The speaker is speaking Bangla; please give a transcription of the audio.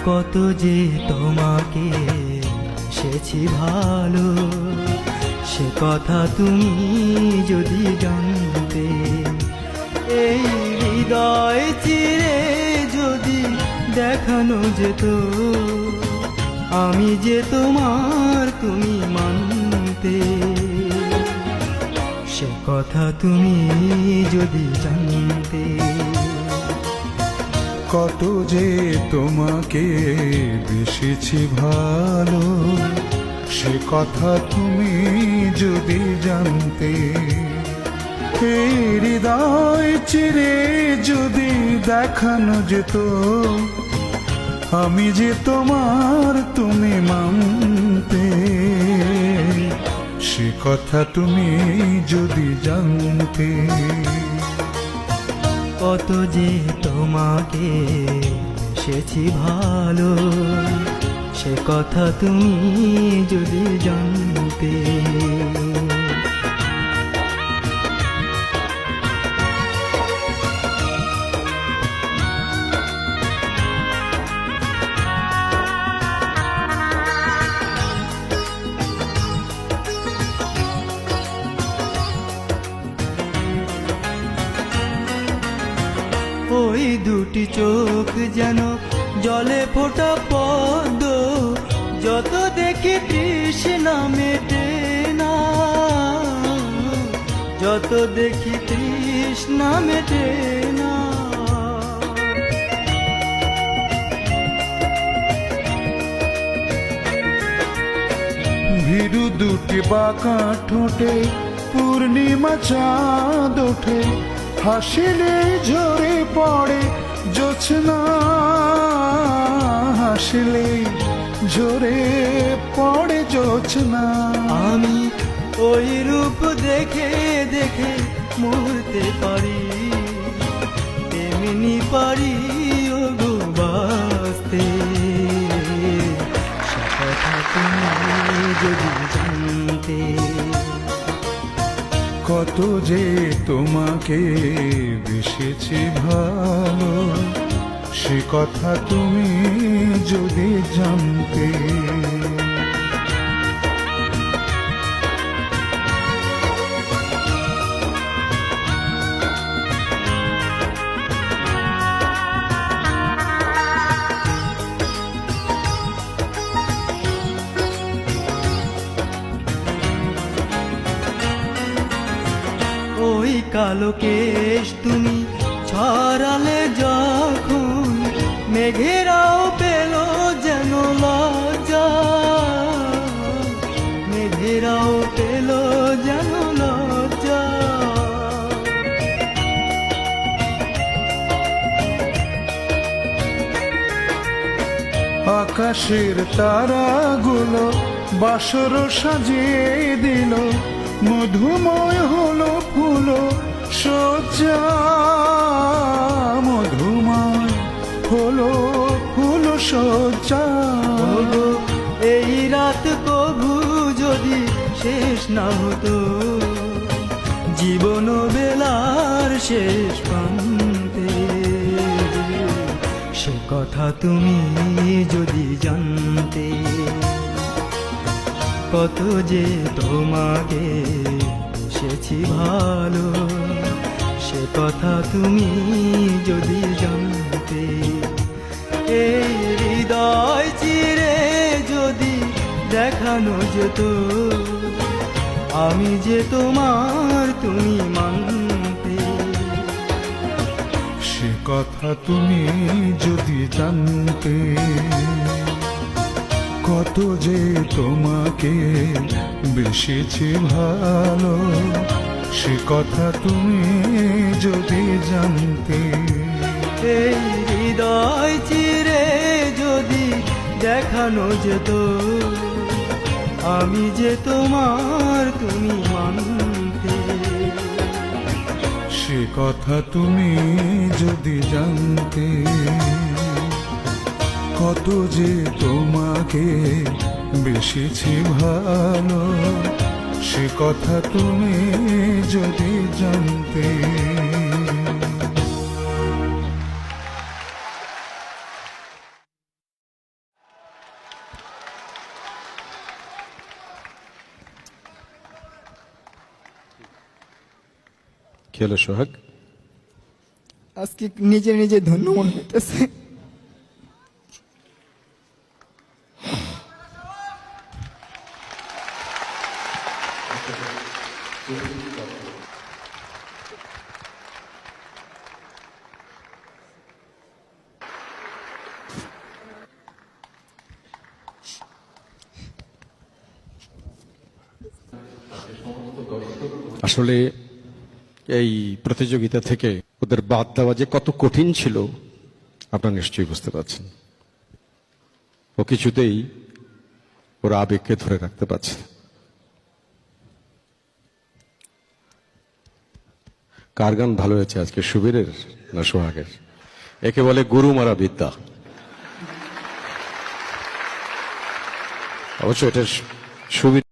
কত যে তোমাকে বেসেছি ভালো, সে কথা তুমি যদি জানতে। এই হৃদয় চিরে যদি দেখানো যেত, আমি যে তোমার তুমি মানতে। সে কথা তুমি যদি জানতে। কত যে তোমাকে বেসেছি ভালো, সে কথা তুমি যদি জানতে। এই হৃদয় চিরে যদি দেখানো যেত, আমি যে তোমার তুমি মানতে। সে কথা তুমি যদি জানতে। কত যে তোমাকে বেসেছি ভালো, সে কথা তুমি যদি জানতে। ওই দুটি চোখ যেন জলে ফোটা পদ্ম, যত দেখি তৃষ্ণা মেটে না, যত দেখি তৃষ্ণা মেটে না। ভীরু দুটি বাঁকা ঠোঁটে পূর্ণিমা চাঁদ ওঠে, হাসিলে ঝরে পড়ে জোছনা, হাসিলে ঝরে পড়ে জোছনা। আমি ওই রূপ দেখে দেখে মরতে পারি, তেমনি পারি ওগো বাঁচতে। সে কথা তুমি যদি জানতে। কত যে তোমাকে বেসেছি ভালো, সে কথা তুমি যদি জানতে। ওই কালো কেশ তুমি ছড়ালে যখন, মেঘেরাও পেল যেন লজ্জা, মেঘেরাও পেল যেন লজ্জা। আকাশের তারাগুলো বাসর সাজিয়ে দিল, মধুময় হলো ফুল সজ্জা, মধুময় হলো ফুল সজ্জা। এই রাত কবু যদি শেষ না হতো, জীবন বেলার শেষ প্রান্তে। সে কথা তুমি যদি জানতে। কত যে তোমাকে বেসেছি ভালো, সে কথা তুমি যদি জানতে। এই হৃদয় চিরে যদি দেখানো যেত, আমি যে তোমার তুমি মানতে। সে কথা তুমি যদি জানতে। কত যে তোমাকে বেসেছি ভালো, সে কথা তুমি যদি জানতে। এই হৃদয় চিরে যদি দেখানো যেত, আমি যে তোমার তুমি মানতে। সে কথা তুমি যদি জানতে। কত যে তোমাকে বেসেছি ভালো, সে কথা তুমি যদি জানতে। হলো সোহাগ? আজকে নিজে নিজে ধন্য মনে হইতেছে। আসলে এই প্রতিযোগিতা থেকে ওদের বাদ দেওয়া যে কত কঠিন ছিল আপনারা নিশ্চয়ই বুঝতে পারছেন। ও কিছুতেই ওর আবেগকে ধরে রাখতে পারছে না। কার গান ভালো হয়েছে আজকে, সুবীরের না সোহাগের? একে বলে গুরু মারা বিদ্যা। অবশ্য এটা সুবীর